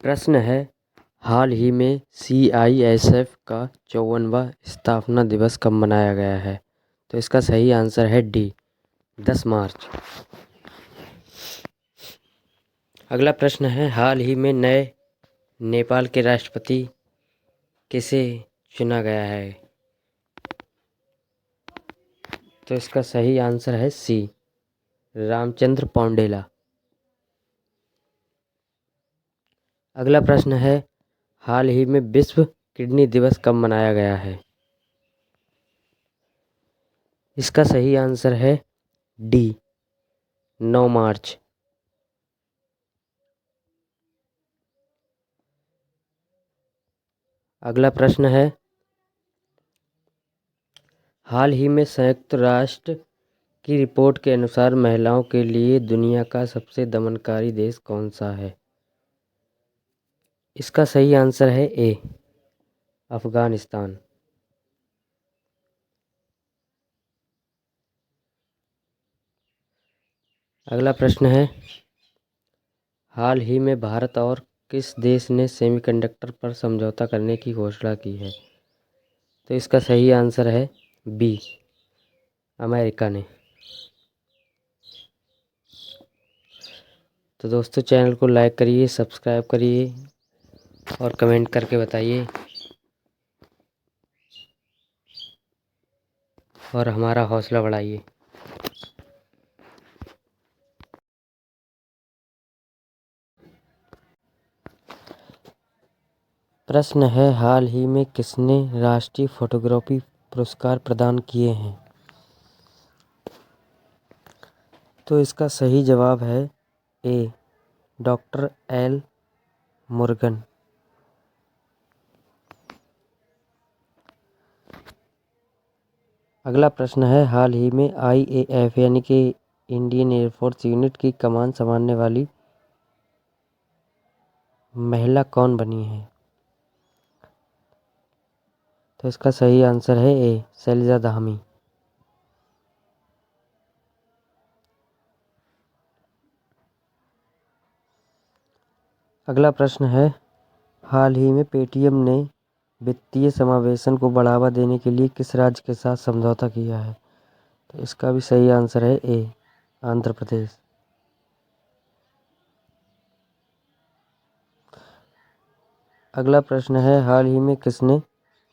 प्रश्न है, हाल ही में CISF का 54वां स्थापना दिवस कब मनाया गया है? तो इसका सही आंसर है डी, 10 मार्च। अगला प्रश्न है, हाल ही में नए नेपाल के राष्ट्रपति किसे चुना गया है? तो इसका सही आंसर है सी, रामचंद्र पौडेला। अगला प्रश्न है, हाल ही में विश्व किडनी दिवस कब मनाया गया है? इसका सही आंसर है डी, 9 मार्च। अगला प्रश्न है, हाल ही में संयुक्त राष्ट्र की रिपोर्ट के अनुसार महिलाओं के लिए दुनिया का सबसे दमनकारी देश कौन सा है? इसका सही आंसर है ए, अफगानिस्तान। अगला प्रश्न है, हाल ही में भारत और किस देश ने सेमीकंडक्टर पर समझौता करने की घोषणा की है? तो इसका सही आंसर है बी, अमेरिका ने। तो दोस्तों, चैनल को लाइक करिए, सब्सक्राइब करिए और कमेंट करके बताइए और हमारा हौसला बढ़ाइए। प्रश्न है, हाल ही में किसने राष्ट्रीय फोटोग्राफी पुरस्कार प्रदान किए हैं? तो इसका सही जवाब है ए, डॉक्टर एल मुरुगन। अगला प्रश्न है, हाल ही में IAF यानी कि इंडियन एयरफोर्स यूनिट की कमान संभालने वाली महिला कौन बनी है? तो इसका सही आंसर है ए, शैलजा धामी। अगला प्रश्न है, हाल ही में पेटीएम ने वित्तीय समावेशन को बढ़ावा देने के लिए किस राज्य के साथ समझौता किया है? तो इसका भी सही आंसर है ए, आंध्र प्रदेश। अगला प्रश्न है, हाल ही में किसने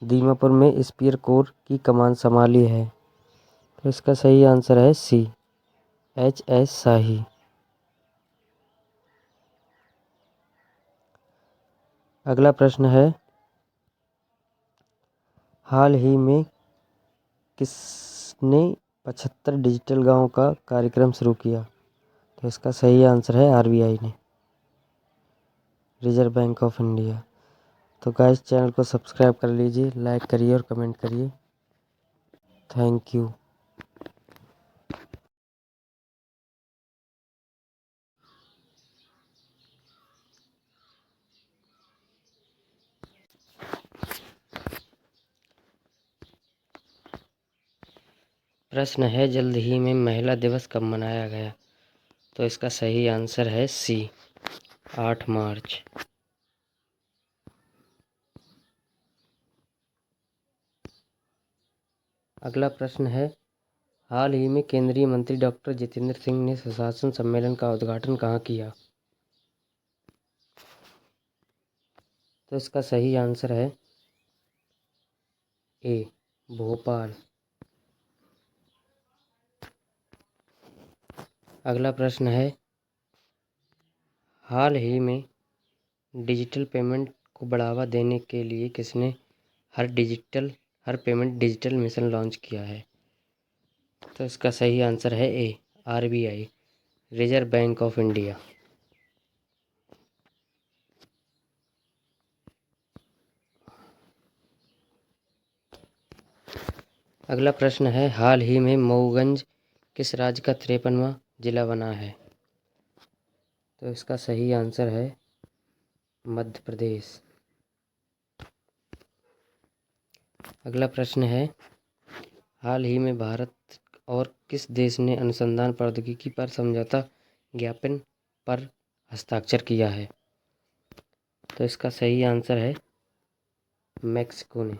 दीमापुर में स्पीयर कोर की कमान संभाली है? तो इसका सही आंसर है सी, HS शाही। अगला प्रश्न है, हाल ही में किसने 75 डिजिटल गांव का कार्यक्रम शुरू किया? तो इसका सही आंसर है RBI ने, रिजर्व बैंक ऑफ इंडिया। तो गाइस, चैनल को सब्सक्राइब कर लीजिए, लाइक करिए और कमेंट करिए। Thank you. प्रश्न है, जल्द ही में महिला दिवस कब मनाया गया? तो इसका सही आंसर है सी, 8 मार्च। अगला प्रश्न है, हाल ही में केंद्रीय मंत्री डॉक्टर जितेंद्र सिंह ने सुशासन सम्मेलन का उद्घाटन कहाँ किया? तो इसका सही आंसर है ए, भोपाल। अगला प्रश्न है, हाल ही में डिजिटल पेमेंट को बढ़ावा देने के लिए किसने हर पेमेंट डिजिटल मिशन लॉन्च किया है? तो इसका सही आंसर है ए, RBI, reserve bank of India. अगला प्रश्न है, हाल ही में मऊगंज किस राज्य का 53वां जिला बना है? तो इसका सही आंसर है मध्य प्रदेश। अगला प्रश्न है, हाल ही में भारत और किस देश ने अनुसंधान प्रौद्योगिकी पर समझौता ज्ञापन पर हस्ताक्षर किया है? तो इसका सही आंसर है मैक्सिको ने।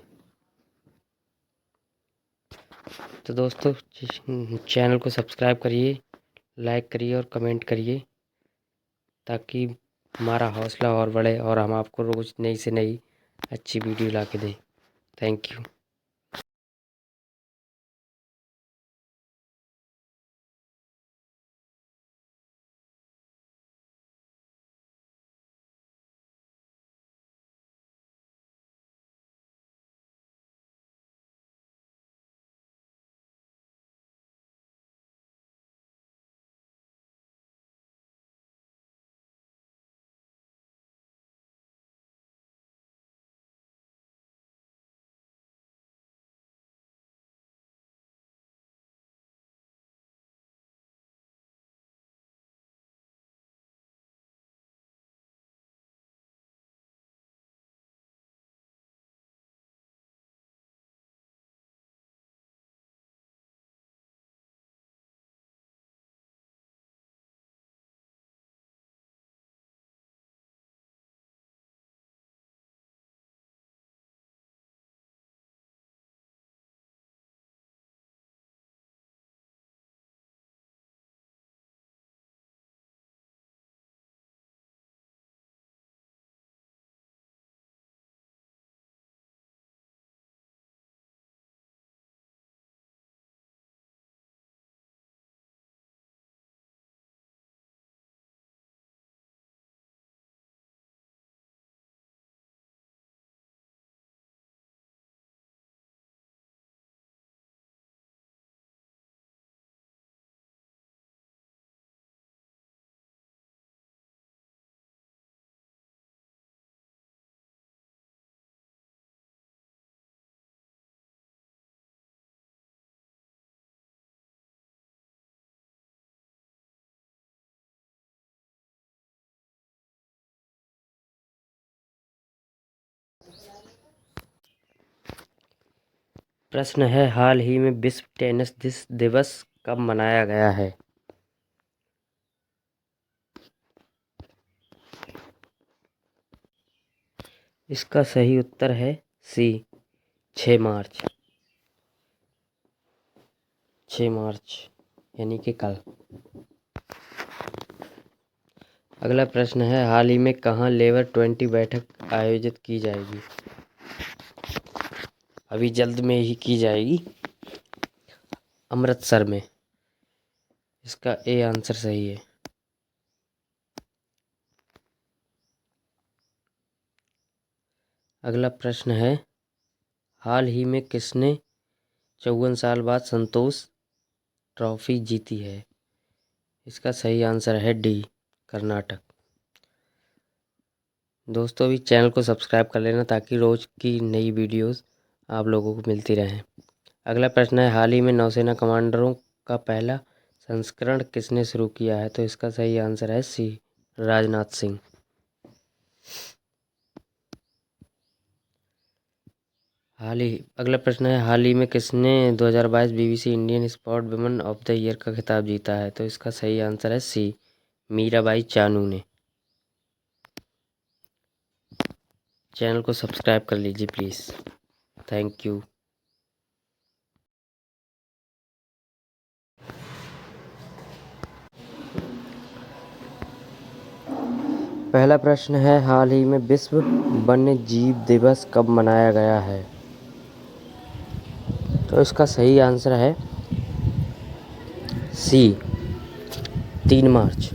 तो दोस्तों चैनल को सब्सक्राइब करिए, लाइक करिए और कमेंट करिए ताकि हमारा हौसला और बढ़े और हम आपको रोज़ नई से नई अच्छी वीडियो ला के दें। Thank you. प्रश्न है, हाल ही में विश्व टेनिस दिवस कब मनाया गया है? इसका सही उत्तर है सी, 6 मार्च। 6 मार्च यानी कि कल। अगला प्रश्न है, हाल ही में कहाँ लेबर 20 बैठक आयोजित की जाएगी? अभी जल्द में ही की जाएगी, अमृतसर में। इसका ए आंसर सही है। अगला प्रश्न है, हाल ही में किसने 54 साल बाद संतोष ट्रॉफी जीती है? इसका सही आंसर है डी, कर्नाटक। दोस्तों भी चैनल को सब्सक्राइब कर लेना ताकि रोज़ की नई वीडियोस आप लोगों को मिलती रहें। अगला प्रश्न है, हाल ही में नौसेना कमांडरों का पहला संस्करण किसने शुरू किया है? तो इसका सही आंसर है सी, राजनाथ सिंह। अगला प्रश्न है, हाल ही में किसने 2022 BBC Indian sport woman of the year का खिताब जीता है? तो इसका सही आंसर है सी, मीराबाई चानू ने। चैनल को सब्सक्राइब कर लीजिए प्लीज़। Thank you. पहला प्रश्न है, हाल ही में विश्व वन्य जीव दिवस कब मनाया गया है? तो इसका सही आंसर है सी, 3 मार्च।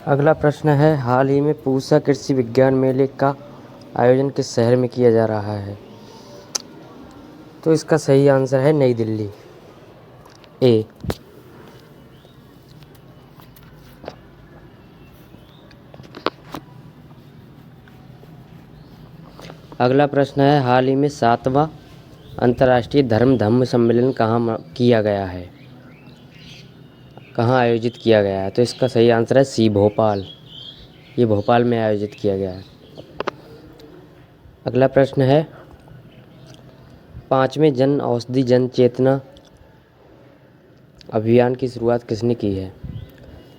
अगला प्रश्न है, हाल ही में पूसा कृषि विज्ञान मेले का आयोजन किस शहर में किया जा रहा है? तो इसका सही आंसर है नई दिल्ली, ए। अगला प्रश्न है, हाल ही में 7वां अंतर्राष्ट्रीय धम्म सम्मेलन कहाँ किया गया है? कहाँ आयोजित किया गया है? तो इसका सही आंसर है सी, भोपाल। ये भोपाल में आयोजित किया गया है। अगला प्रश्न है, 5वें जन औषधि जन चेतना अभियान की शुरुआत किसने की है?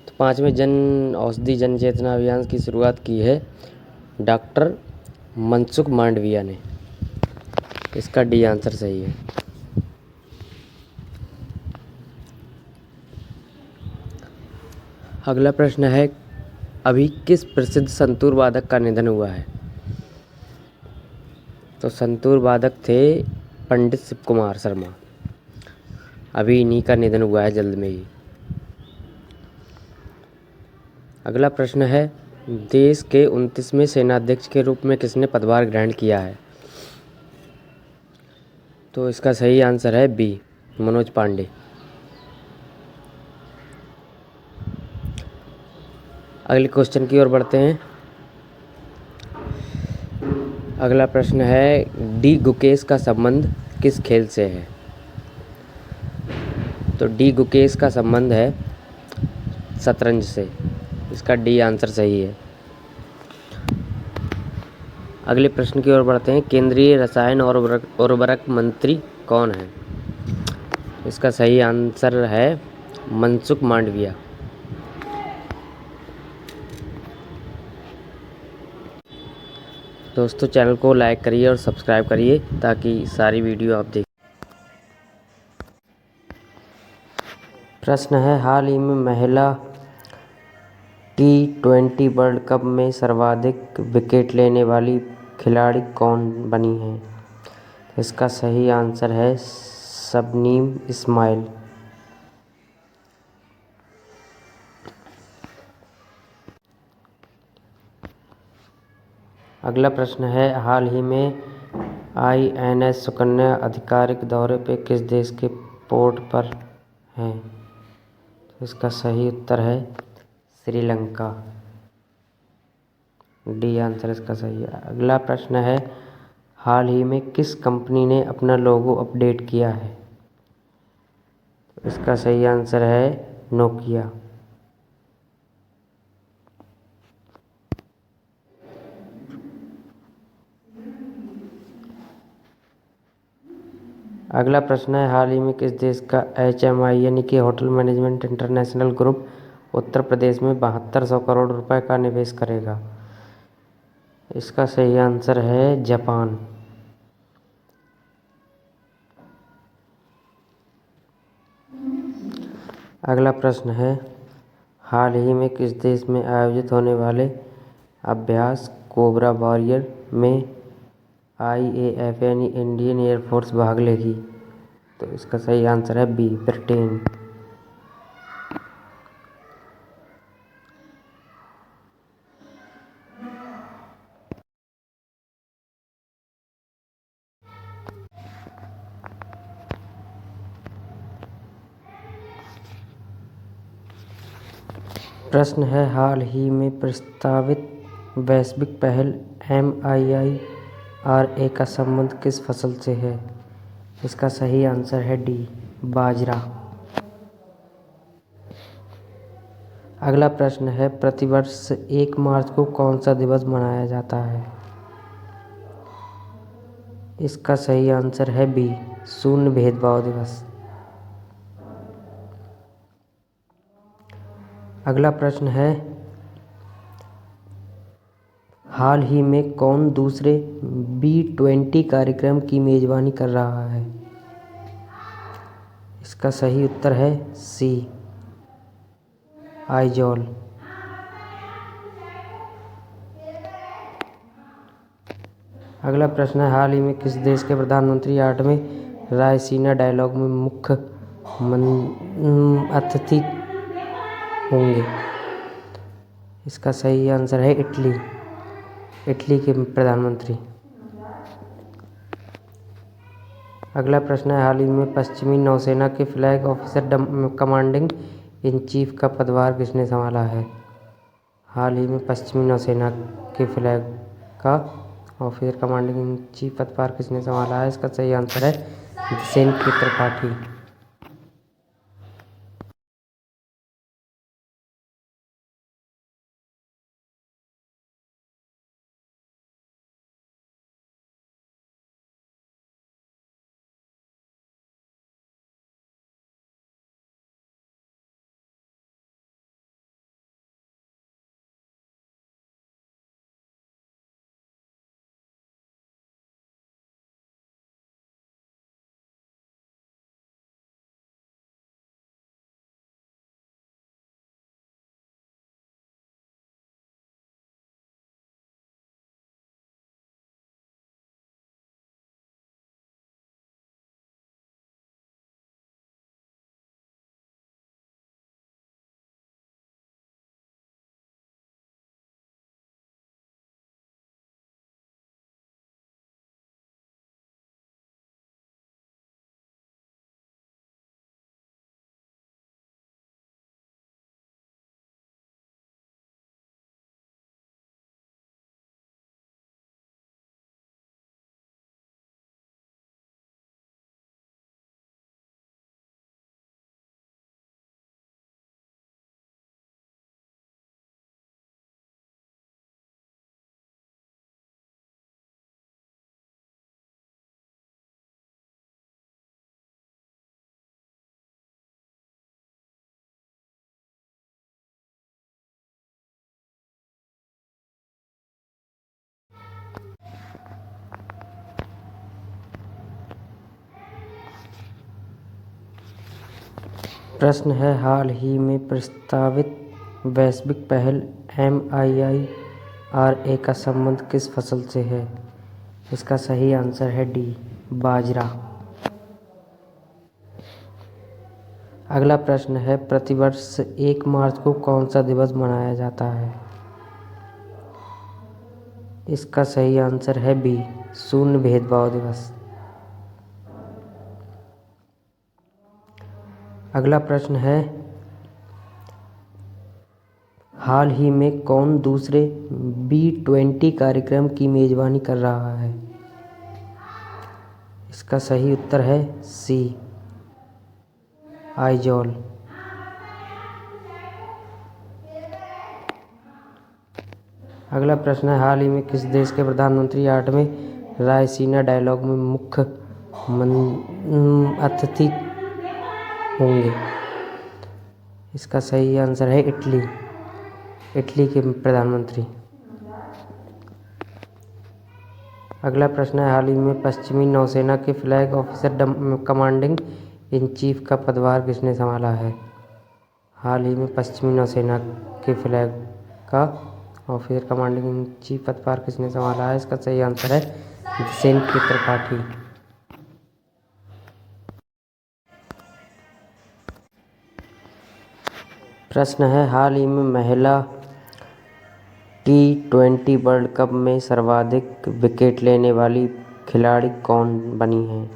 तो 5वें जन औषधि जन चेतना अभियान की शुरुआत की है डॉक्टर मनसुख मांडविया ने। इसका डी आंसर सही है। अगला प्रश्न है, अभी किस प्रसिद्ध संतूर वादक का निधन हुआ है? तो संतूर वादक थे पंडित शिव कुमार शर्मा। अभी इन्हीं का निधन हुआ है जल्द में ही। अगला प्रश्न है, देश के 29वें सेनाध्यक्ष के रूप में किसने पदभार ग्रहण किया है? तो इसका सही आंसर है बी, मनोज पांडे। अगले क्वेश्चन की ओर बढ़ते हैं। अगला प्रश्न है, डी गुकेश का संबंध किस खेल से है? तो डी गुकेश का संबंध है शतरंज से। इसका डी आंसर सही है। अगले प्रश्न की ओर बढ़ते हैं, केंद्रीय रसायन और उर्वरक मंत्री कौन है? इसका सही आंसर है मनसुख मांडविया। दोस्तों, चैनल को लाइक करिए और सब्सक्राइब करिए ताकि सारी वीडियो आप देख। प्रश्न है, हाल ही में महिला T20 वर्ल्ड कप में सर्वाधिक विकेट लेने वाली खिलाड़ी कौन बनी है? इसका सही आंसर है शबनीम इस्माइल। अगला प्रश्न है, हाल ही में INS सुकन्या आधिकारिक दौरे पे किस देश के पोर्ट पर हैं? इसका सही उत्तर है श्रीलंका। डी आंसर इसका सही है। अगला प्रश्न है, हाल ही में किस कंपनी ने अपना लोगो अपडेट किया है? इसका सही आंसर है नोकिया। अगला प्रश्न है, हाल ही में किस देश का HMI यानी कि hotel management international group Uttar Pradesh में 7200 करोड़ रुपए का निवेश करेगा? इसका सही आंसर है जापान। अगला प्रश्न है, हाल ही में किस देश में आयोजित होने वाले अभ्यास कोबरा वॉरियर में IAF यानी इंडियन एयरफोर्स भाग लेगी? तो इसका सही आंसर है बी, ब्रिटेन। प्रश्न है, हाल ही में प्रस्तावित वैश्विक पहल MIIRA का संबंध किस फसल से है? इसका सही आंसर है डी, बाजरा। अगला प्रश्न है, प्रतिवर्ष 1 मार्च को कौन सा दिवस मनाया जाता है? इसका सही आंसर है बी, शून्य भेदभाव दिवस। अगला प्रश्न है, हाल ही में कौन दूसरे B20 कार्यक्रम की मेजबानी कर रहा है? इसका सही उत्तर है सी, आइजॉल। अगला प्रश्न है, हाल ही में किस देश के प्रधानमंत्री 8वें रायसीना डायलॉग में मुख्य अतिथि होंगे? इसका सही आंसर है इटली। इटली के प्रधानमंत्री। अगला प्रश्न है, हाल ही में पश्चिमी नौसेना के flag officer commanding in chief का पदभार किसने संभाला है? हाल ही में पश्चिमी नौसेना के फ्लैग का ऑफिसर कमांडिंग इन चीफ पदभार किसने संभाला है? इसका सही आंसर है दिशेन्द्र त्रिपाठी। प्रश्न है, हाल ही में प्रस्तावित वैश्विक पहल MIIRA का संबंध किस फसल से है? इसका सही आंसर है डी, बाजरा। अगला प्रश्न है, प्रतिवर्ष 1 मार्च को कौन सा दिवस मनाया जाता है? इसका सही आंसर है बी, शून्य भेदभाव दिवस। अगला प्रश्न है, हाल ही में कौन दूसरे B20 कार्यक्रम की मेजबानी कर रहा है? इसका सही उत्तर है सी, आइजोल। अगला प्रश्न है, हाल ही में किस देश के प्रधानमंत्री 8वें रायसीना डायलॉग में मुख्य अतिथि होंगे? इसका सही आंसर है इटली, इटली के प्रधानमंत्री। अगला प्रश्न है, हाल ही में पश्चिमी नौसेना के flag officer commanding in chief का पदभार किसने संभाला है? हाल ही में पश्चिमी नौसेना के फ्लैग का ऑफिसर कमांडिंग इन चीफ पदभार किसने संभाला है? इसका सही आंसर है सेन के त्रिपाठी। प्रश्न है, हाल ही में महिला T20 वर्ल्ड कप में सर्वाधिक विकेट लेने वाली खिलाड़ी कौन बनी है?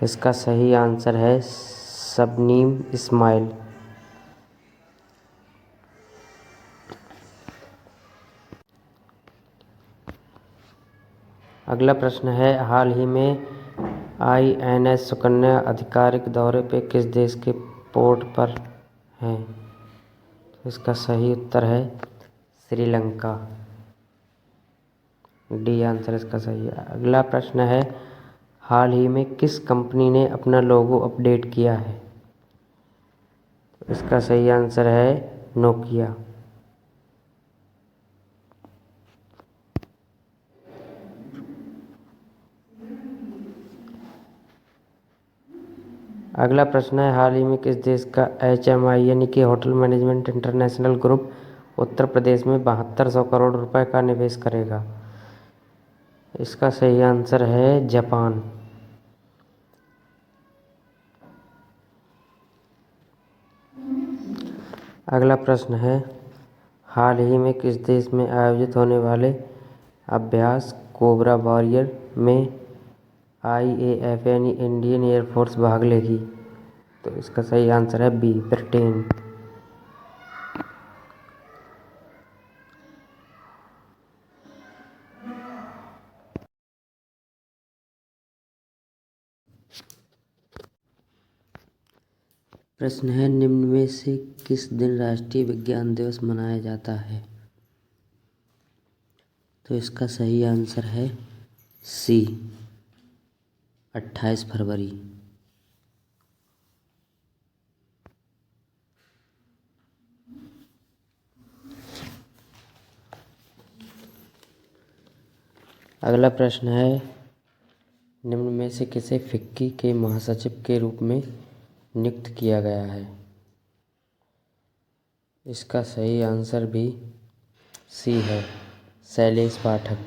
इसका सही आंसर है शबनीम इस्माइल। अगला प्रश्न है, हाल ही में INS सुकन्या आधिकारिक दौरे पे किस देश के पोर्ट पर है? इसका सही उत्तर है श्रीलंका, डी आंसर इसका सही है। अगला प्रश्न है, हाल ही में किस कंपनी ने अपना लोगो अपडेट किया है? इसका सही आंसर है नोकिया। अगला प्रश्न है, हाल ही में किस देश का HMI यानी कि hotel management international group Uttar Pradesh में 7200 करोड़ रुपए का निवेश करेगा? इसका सही आंसर है जापान। अगला प्रश्न है, हाल ही में किस देश में आयोजित होने वाले अभ्यास कोबरा वॉरियर में IAF यानी इंडियन एयरफोर्स भाग लेगी? तो इसका सही आंसर है बी, ब्रिटेन। प्रश्न है, निम्न में से किस दिन राष्ट्रीय विज्ञान दिवस मनाया जाता है? तो इसका सही आंसर है सी, 28 फरवरी। अगला प्रश्न है, निम्न में से किसे फिक्की के महासचिव के रूप में नियुक्त किया गया है? इसका सही आंसर भी सी है, शैलेश पाठक।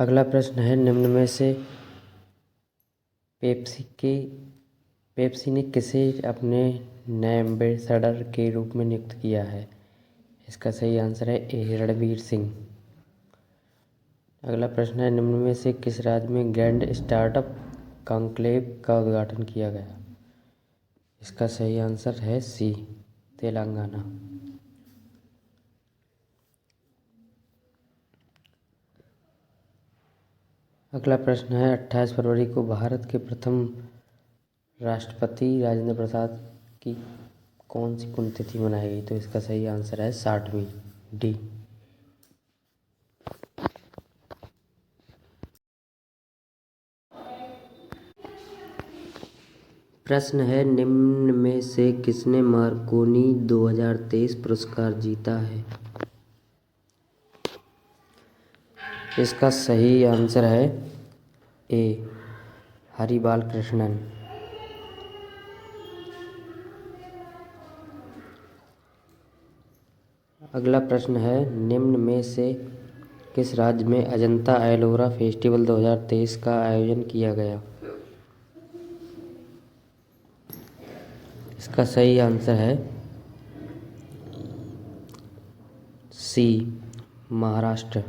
अगला प्रश्न है, निम्न में से पेप्सी ने किसे अपने नए एम्बेसडर के रूप में नियुक्त किया है? इसका सही आंसर है ए, रणवीर सिंह। अगला प्रश्न है, निम्न में से किस राज्य में ग्रैंड स्टार्टअप कॉन्क्लेव का उद्घाटन किया गया? इसका सही आंसर है सी, तेलंगाना। अगला प्रश्न है, 28 फरवरी को भारत के प्रथम राष्ट्रपति राजेंद्र प्रसाद की कौन सी पुण्यतिथि मनाई गई? तो इसका सही आंसर है 60वीं, डी। प्रश्न है, निम्न में से किसने मार्कोनी 2023 पुरस्कार जीता है? इसका सही आंसर है ए हरि बाल कृष्णन। अगला प्रश्न है, निम्न में से किस राज्य में अजंता एलोरा फेस्टिवल 2023 का आयोजन किया गया? इसका सही आंसर है सी महाराष्ट्र।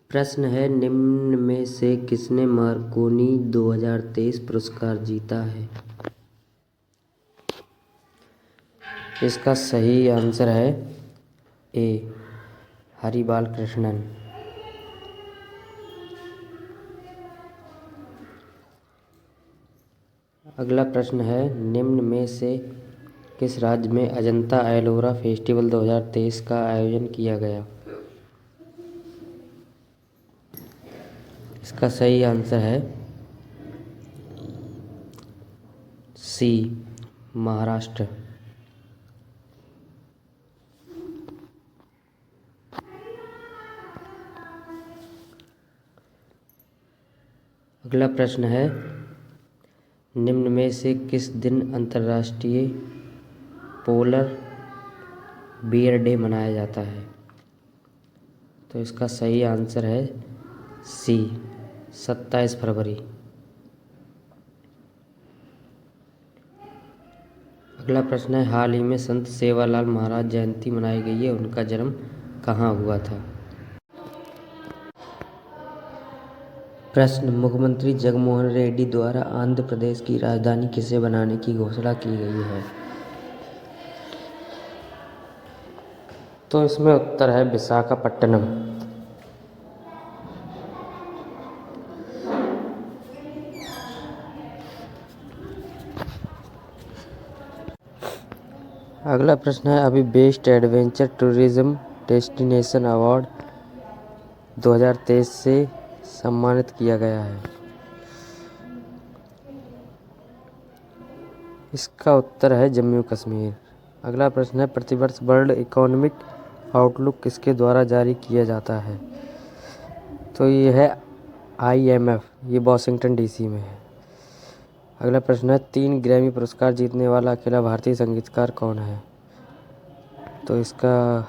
प्रश्न है, निम्न में से किसने मार्कोनी 2023 पुरस्कार जीता है? इसका सही आंसर है ए हरि बाल कृष्णन। अगला प्रश्न है, निम्न में से किस राज्य में अजंता एलोरा फेस्टिवल 2023 का आयोजन किया गया? इसका सही आंसर है सी महाराष्ट्र। अगला प्रश्न है, निम्न में से किस दिन अंतर्राष्ट्रीय पोलर बियर डे मनाया जाता है? तो इसका सही आंसर है सी 27 फरवरी। अगला प्रश्न है, हाल ही में संत सेवालाल महाराज जयंती मनाई गई है, उनका जन्म कहाँ हुआ था? प्रश्न, मुख्यमंत्री जगनमोहन रेड्डी द्वारा आंध्र प्रदेश की राजधानी किसे बनाने की घोषणा की गई है? तो इसमें उत्तर है विशाखापट्टनम। अगला प्रश्न है, अभी best adventure tourism destination award 2023 से सम्मानित किया गया है। इसका उत्तर है जम्मू कश्मीर। अगला प्रश्न है, प्रतिवर्ष वर्ल्ड इकोनॉमिक आउटलुक किसके द्वारा जारी किया जाता है? तो ये है IMF, ये वॉशिंगटन DC में है। अगला प्रश्न है, 3 ग्रैमी पुरस्कार जीतने वाला अकेला भारतीय संगीतकार कौन है? तो इसका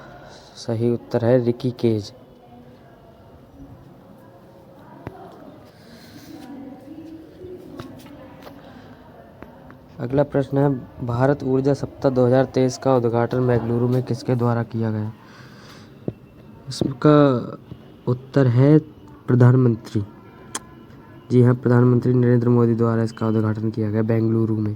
सही उत्तर है रिकी केज। अगला प्रश्न है, भारत ऊर्जा सप्ताह 2023 का उद्घाटन बेंगलुरु में किसके द्वारा किया गया? इसका उत्तर है प्रधानमंत्री। जी हाँ, प्रधानमंत्री नरेंद्र मोदी द्वारा इसका उद्घाटन किया गया बेंगलुरु में।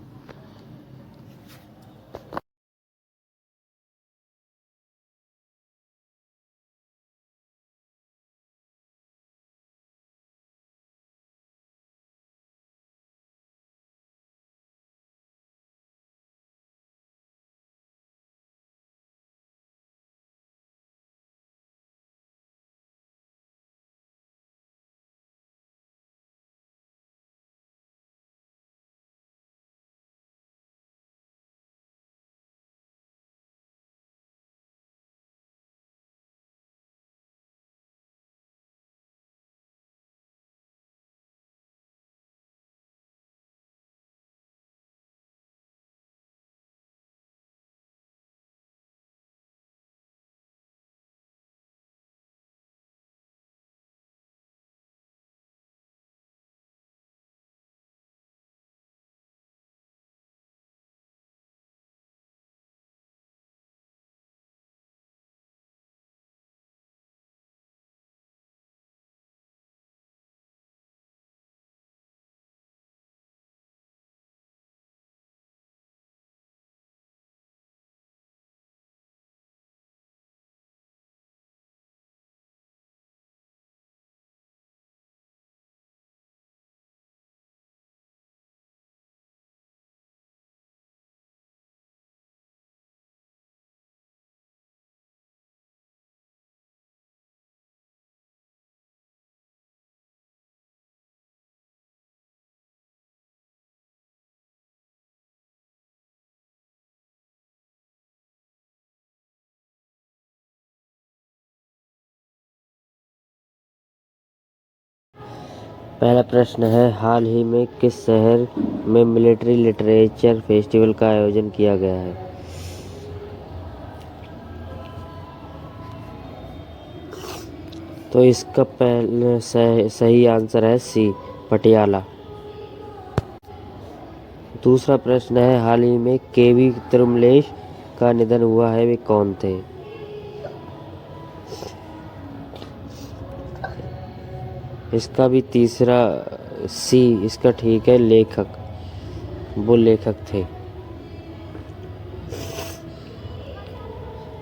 पहला प्रश्न है, हाल ही में किस शहर में मिलिट्री लिटरेचर फेस्टिवल का आयोजन किया गया है? तो इसका पहले सही आंसर है सी, पटियाला। दूसरा प्रश्न है, हाल ही में केवी तिरुमलेश का निधन हुआ है, वे कौन थे? इसका भी तीसरा सी, इसका ठीक है, लेखक, वो लेखक थे।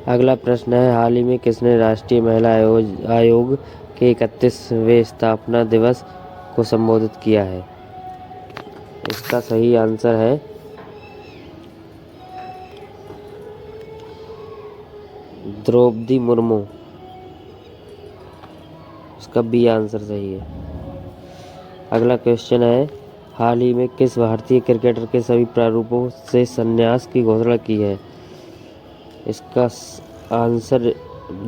अगला प्रश्न है, हाल ही में किसने राष्ट्रीय महिला आयोग के 31वें स्थापना दिवस को संबोधित किया है? इसका सही आंसर है द्रौपदी मुर्मू। इसका बी आंसर सही है। अगला क्वेश्चन है, हाल ही में किस भारतीय क्रिकेटर के सभी प्रारूपों से संन्यास की घोषणा की है? इसका आंसर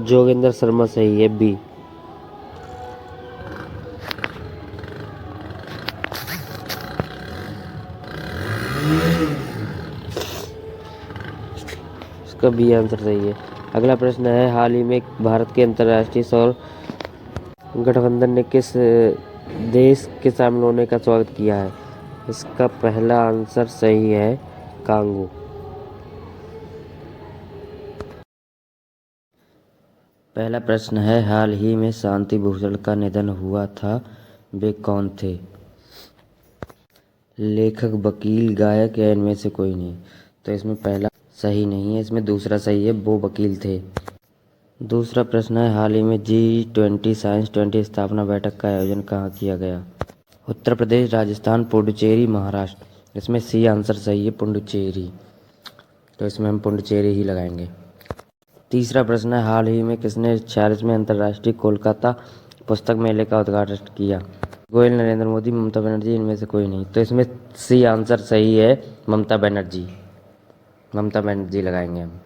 जोगेंद्र शर्मा सही है, बी। इसका बी आंसर सही है। अगला प्रश्न है, हाल ही में भारत के अंतर्राष्ट्रीय सौर गठबंधन ने किस देश के शामिल होने का स्वागत किया है? इसका पहला आंसर सही है, कांगो। पहला प्रश्न है, हाल ही में शांति भूषण का निधन हुआ था, वे कौन थे? लेखक, वकील, गायक या इनमें से कोई नहीं? तो इसमें पहला सही नहीं है, इसमें दूसरा सही है, वो वकील थे। दूसरा प्रश्न है, हाल ही में G20 साइंस 20 स्थापना बैठक का आयोजन कहाँ किया गया? उत्तर प्रदेश, राजस्थान, पुडुचेरी, महाराष्ट्र। इसमें सी आंसर सही है, पुडुचेरी। तो इसमें हम पुडुचेरी ही लगाएंगे। तीसरा प्रश्न है, हाल ही में किसने 46वें अंतर्राष्ट्रीय कोलकाता पुस्तक मेले का उद्घाटन किया? गोयल, नरेंद्र मोदी, ममता बनर्जी, इनमें से कोई नहीं? तो इसमें सी आंसर सही है, ममता बनर्जी। ममता बनर्जी लगाएंगे हम।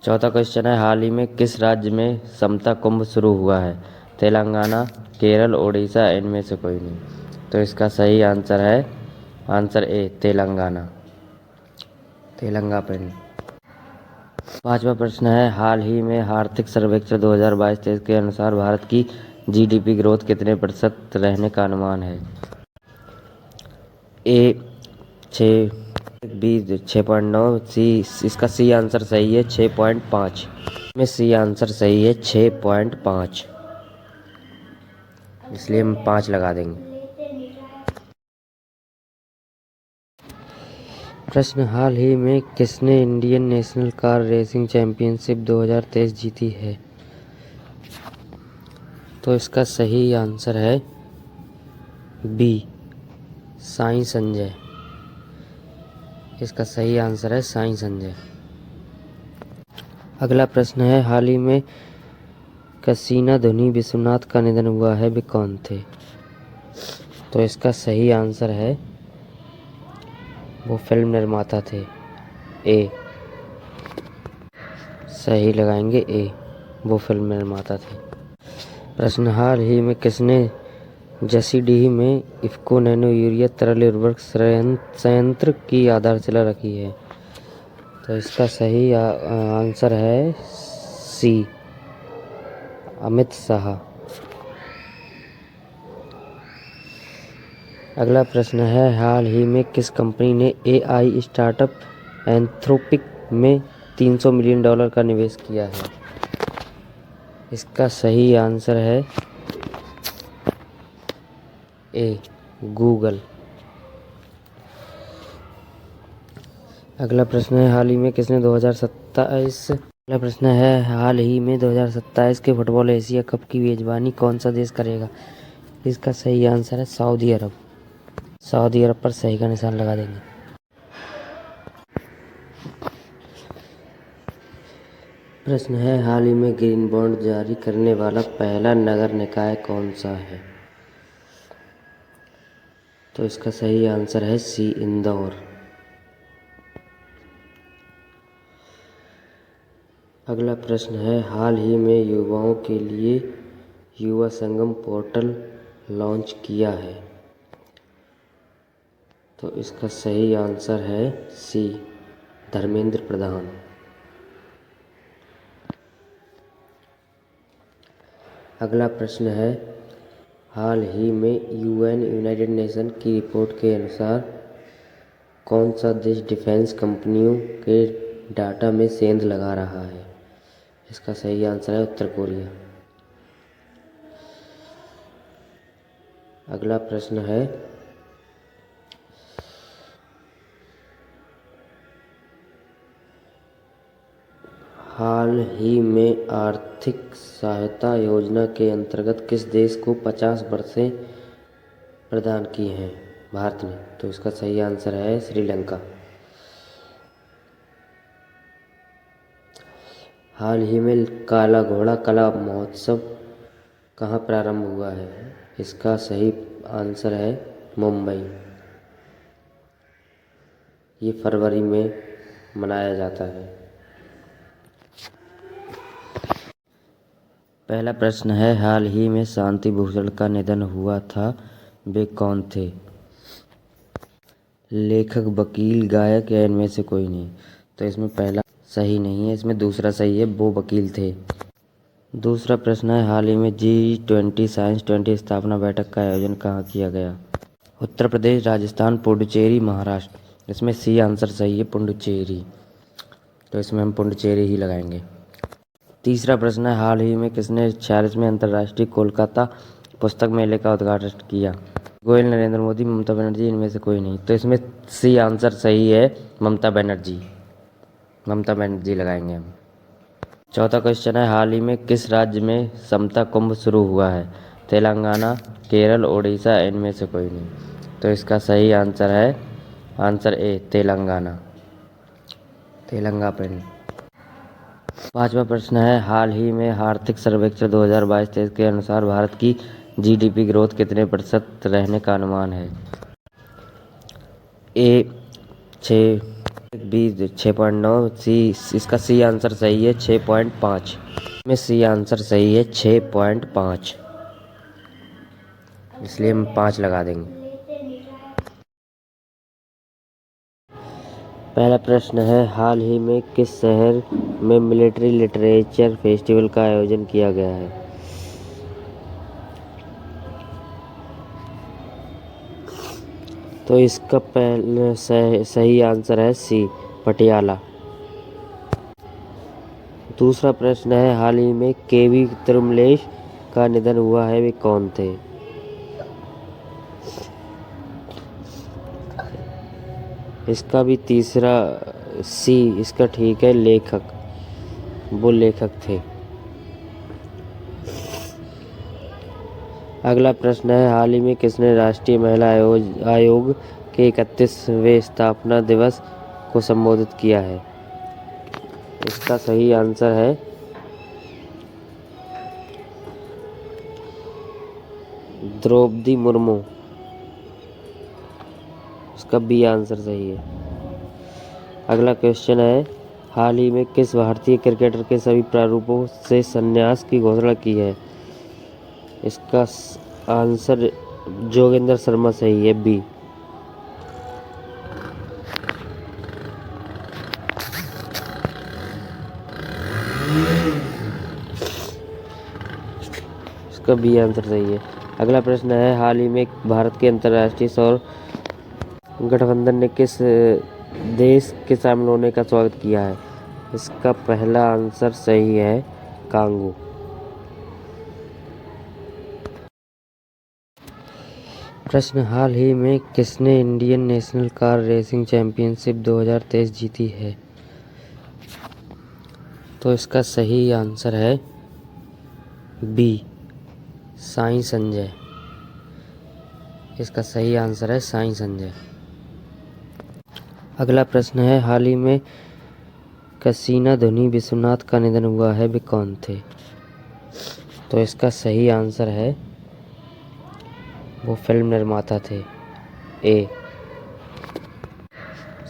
चौथा क्वेश्चन है, हाल ही में किस राज्य में समता कुंभ शुरू हुआ है? तेलंगाना, केरल, ओडिशा, इनमें से कोई नहीं? तो इसका सही आंसर है आंसर ए, तेलंगाना। तेलंगाना। पांचवा प्रश्न है, हाल ही में आर्थिक सर्वेक्षण 2022-23 के अनुसार भारत की जीडीपी ग्रोथ कितने प्रतिशत रहने का अनुमान है? ए 6, बी 6.9, सी, इसका सी आंसर सही है, 6.5 में सी आंसर सही है, 6.5, इसलिए हम 5 लगा देंगे। प्रश्न, हाल ही में किसने Indian national car racing championship 2023 जीती है? तो इसका सही आंसर है बी, साई संजय। इसका सही आंसर है साई संजय। अगला प्रश्न है, हाल ही में कसीना धोनी विश्वनाथ का निधन हुआ है, वे कौन थे? तो इसका सही आंसर है, वो फिल्म निर्माता थे, ए। सही लगाएंगे ए, वो फिल्म निर्माता थे। प्रश्न, हाल ही में किसने जसीडीह में इफ्को नैनो यूरिया तरल उर्वरक संयंत्र की आधारशिला रखी है? तो इसका सही आंसर है सी, अमित शाह। अगला प्रश्न है, हाल ही में किस कंपनी ने एआई स्टार्टअप एंथ्रोपिक में $300 मिलियन का निवेश किया है? इसका सही आंसर है ए, गूगल। अगला प्रश्न है, हाल ही में किसने 2027 अगला प्रश्न है, हाल ही में 2027 के फुटबॉल एशिया कप की मेजबानी कौन सा देश करेगा? इसका सही आंसर है सऊदी अरब। सऊदी अरब पर सही का निशान लगा देंगे। प्रश्न है, हाल ही में ग्रीन बॉन्ड जारी करने वाला पहला नगर निकाय कौन सा है? तो इसका सही आंसर है सी, इंदौर। अगला प्रश्न है, हाल ही में युवाओं के लिए युवा संगम पोर्टल लॉन्च किया है? तो इसका सही आंसर है सी, धर्मेंद्र प्रधान। अगला प्रश्न है, हाल ही में यूनाइटेड नेशन की रिपोर्ट के अनुसार कौन सा देश डिफेंस कंपनियों के डाटा में सेंध लगा रहा है? इसका सही आंसर है उत्तर कोरिया। अगला प्रश्न है, हाल ही में आर्थिक सहायता योजना के अंतर्गत किस देश को 50 वर्षें प्रदान की हैं भारत ने? तो इसका सही आंसर है श्रीलंका। हाल ही में काला घोड़ा कला महोत्सव कहाँ प्रारंभ हुआ है? इसका सही आंसर है मुंबई। ये फरवरी में मनाया जाता है। पहला प्रश्न है, हाल ही में शांति भूषण का निधन हुआ था, वे कौन थे? लेखक, वकील, गायक या इनमें से कोई नहीं? तो इसमें पहला सही नहीं है, इसमें दूसरा सही है, वो वकील थे। दूसरा प्रश्न है, हाल ही में G20 साइंस 20 स्थापना बैठक का आयोजन कहाँ किया गया? उत्तर प्रदेश, राजस्थान, पुडुचेरी, महाराष्ट्र। इसमें सी आंसर सही है, पुडुचेरी। तो इसमें हम पुडुचेरी ही लगाएंगे। तीसरा प्रश्न है, हाल ही में किसने 46वें अंतर्राष्ट्रीय कोलकाता पुस्तक मेले का उद्घाटन किया? गोयल, नरेंद्र मोदी, ममता बनर्जी, इनमें से कोई नहीं? तो इसमें सी आंसर सही है, ममता बनर्जी। ममता बनर्जी लगाएंगे हम। चौथा क्वेश्चन है, हाल ही में किस राज्य में समता कुंभ शुरू हुआ है? तेलंगाना, केरल, ओडिशा, इनमें से कोई नहीं? तो इसका सही आंसर है आंसर ए, तेलंगाना। तेलंगाना। पांचवा प्रश्न है, हाल ही में आर्थिक सर्वेक्षण 2022-23 के अनुसार भारत की जीडीपी ग्रोथ कितने प्रतिशत रहने का अनुमान है? ए 6, बी 6.9, सी, इसका सी आंसर सही है 6.5 में सी आंसर सही है 6.5, इसलिए हम 5 लगा देंगे। पहला प्रश्न है, हाल ही में किस शहर में मिलिट्री लिटरेचर फेस्टिवल का आयोजन किया गया है? तो इसका पहले सही आंसर है सी, पटियाला। दूसरा प्रश्न है, हाल ही में केवी तिरुमलेश का निधन हुआ है, वे कौन थे? इसका भी तीसरा सी, इसका ठीक है, लेखक, वो लेखक थे। अगला प्रश्न है, हाल ही में किसने राष्ट्रीय महिला आयोग के 31वें स्थापना दिवस को संबोधित किया है? इसका सही आंसर है द्रौपदी मुर्मू। इसका बी आंसर सही है। अगला क्वेश्चन है, हाल ही में किस भारतीय क्रिकेटर के सभी प्रारूपों से संन्यास की घोषणा की है? इसका आंसर जोगेंद्र शर्मा सही है, बी। इसका बी आंसर सही है। अगला प्रश्न है, हाल ही में भारत के अंतर्राष्ट्रीय सौर गठबंधन ने किस देश के शामिल होने का स्वागत किया है? इसका पहला आंसर सही है, कांगो। प्रश्न, हाल ही में किसने Indian national car racing championship 2023 जीती है? तो इसका सही आंसर है बी, साई संजय। इसका सही आंसर है साई संजय। अगला प्रश्न है, हाल ही में कसीना धोनी विश्वनाथ का निधन हुआ है, वे कौन थे? तो इसका सही आंसर है, वो फिल्म निर्माता थे, ए।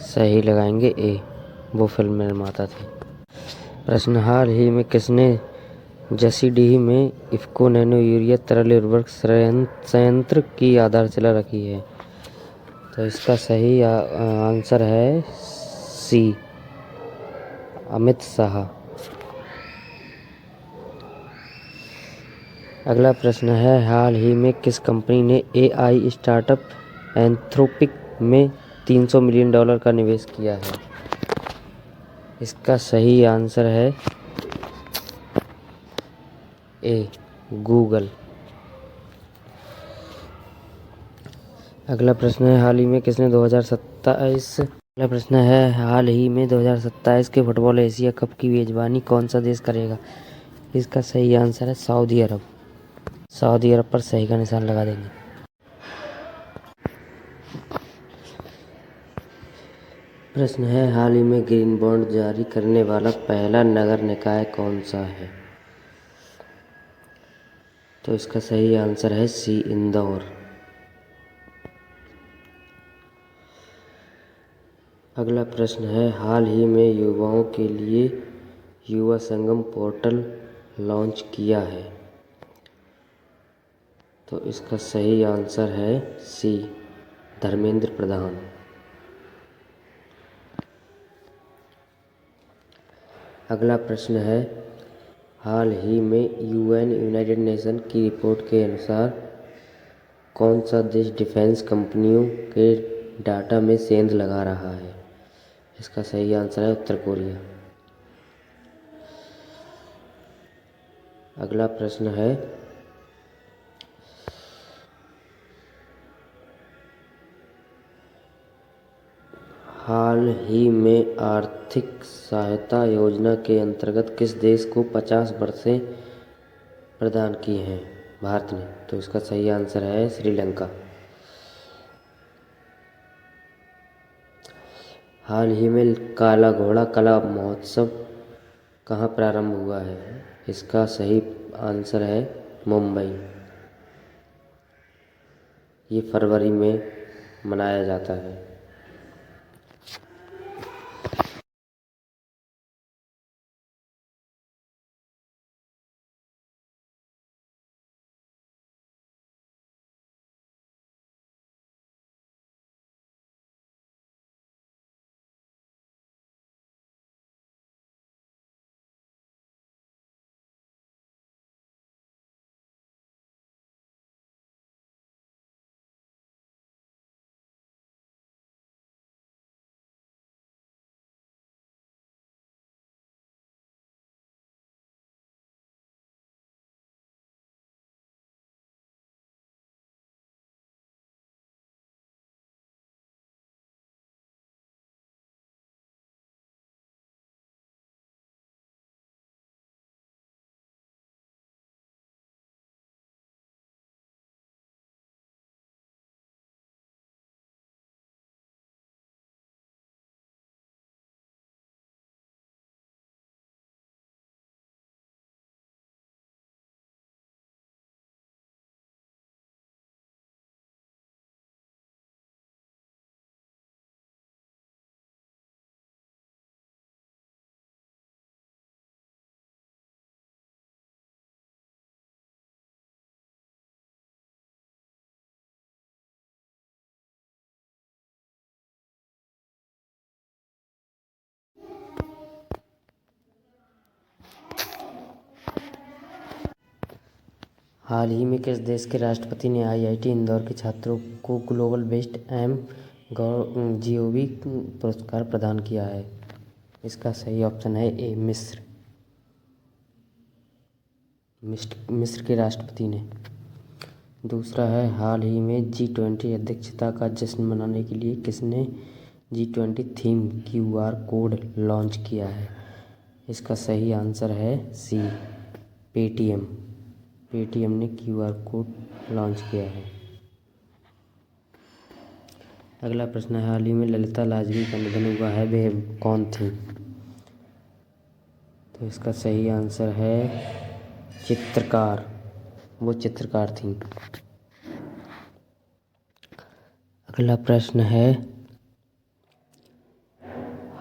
सही लगाएंगे ए, वो फिल्म निर्माता थे। प्रश्न, हाल ही में किसने जसीडीह में इफ़को नैनो यूरिया तरल उर्वरक संयंत्र की आधारशिला रखी है। तो इसका सही आंसर है सी, अमित शाह। अगला प्रश्न है, हाल ही में किस कंपनी ने एआई स्टार्टअप एंथ्रोपिक में $300 मिलियन का निवेश किया है? इसका सही आंसर है ए, गूगल। अगला प्रश्न है, हाल ही में 2027 के फुटबॉल एशिया कप की मेजबानी कौन सा देश करेगा? इसका सही आंसर है सऊदी अरब। सऊदी अरब पर सही का निशान लगा देंगे। प्रश्न है, हाल ही में ग्रीन बॉन्ड जारी करने वाला पहला नगर निकाय कौन सा है? तो इसका सही आंसर है सी, इंदौर। अगला प्रश्न है, हाल ही में युवाओं के लिए युवा संगम पोर्टल लॉन्च किया है। तो इसका सही आंसर है सी, धर्मेंद्र प्रधान। अगला प्रश्न है, हाल ही में यूनाइटेड नेशन की रिपोर्ट के अनुसार कौन सा देश डिफेंस कंपनियों के डाटा में सेंध लगा रहा है? इसका सही आंसर है उत्तर कोरिया। अगला प्रश्न है, हाल ही में आर्थिक सहायता योजना के अंतर्गत किस देश को 50 वर्षें प्रदान की हैं भारत ने? तो इसका सही आंसर है श्रीलंका। हाल ही में काला घोड़ा कला महोत्सव कहाँ प्रारंभ हुआ है? इसका सही आंसर है मुंबई। ये फरवरी में मनाया जाता है। हाल ही में किस देश के राष्ट्रपति ने आईआईटी इंदौर के छात्रों को ग्लोबल बेस्ट GOV पुरस्कार प्रदान किया है? इसका सही ऑप्शन है ए, मिस्र। मिस्र के राष्ट्रपति ने। दूसरा है, हाल ही में G20 अध्यक्षता का जश्न मनाने के लिए किसने G20 theme QR code launch किया है? इसका सही आंसर है सी, पेटीएम। पेटीएम ने QR कोड लॉन्च किया है। अगला प्रश्न है, हाल ही में ललिता लाजमी का निधन हुआ है, वे कौन थी? तो इसका सही आंसर है चित्रकार। वो चित्रकार थी। अगला प्रश्न है,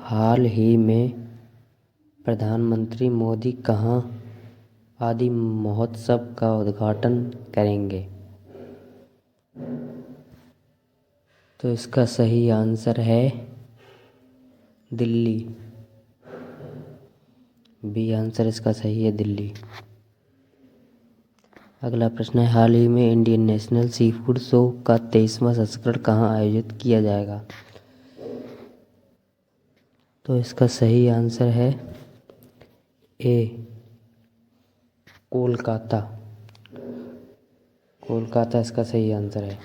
हाल ही में प्रधानमंत्री मोदी कहाँ आदि महोत्सव का उद्घाटन करेंगे? तो इसका सही आंसर है दिल्ली। बी आंसर इसका सही है, दिल्ली। अगला प्रश्न है, हाल ही में Indian national sea food show का 23वां संस्करण कहाँ आयोजित किया जाएगा? तो इसका सही आंसर है ए, कोलकाता। कोलकाता इसका सही आंसर है।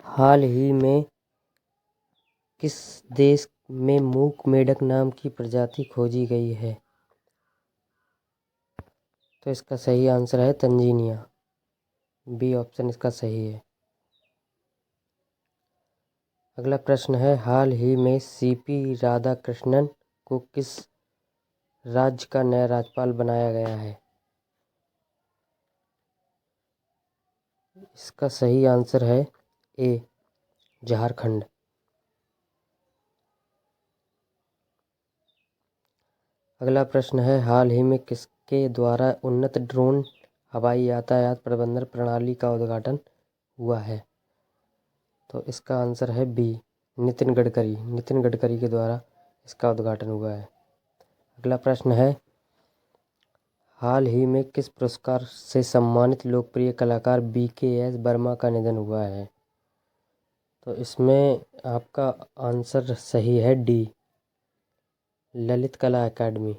हाल ही में किस देश में मूक मेढक नाम की प्रजाति खोजी गई है? तो इसका सही आंसर है तंजानिया। बी ऑप्शन इसका सही है। अगला प्रश्न है, हाल ही में सीपी राधाकृष्णन को किस राज्य का नया राज्यपाल बनाया गया है? इसका सही आंसर है ए, झारखंड। अगला प्रश्न है, हाल ही में किसके द्वारा उन्नत ड्रोन हवाई यातायात प्रबंधन प्रणाली का उद्घाटन हुआ है? तो इसका आंसर है बी, नितिन गडकरी। नितिन गडकरी के द्वारा इसका उद्घाटन हुआ है। अगला प्रश्न है, हाल ही में किस पुरस्कार से सम्मानित लोकप्रिय कलाकार BKS वर्मा का निधन हुआ है? तो इसमें आपका आंसर सही है डी, ललित कला अकादमी।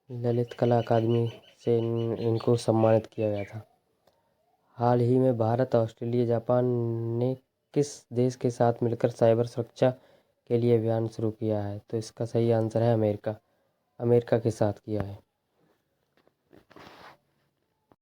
ललित कला अकादमी से इनको सम्मानित किया गया था। हाल ही में भारत, ऑस्ट्रेलिया, जापान ने किस देश के साथ मिलकर साइबर सुरक्षा के लिए अभियान शुरू किया है? तो इसका सही आंसर है अमेरिका। अमेरिका के साथ किया है।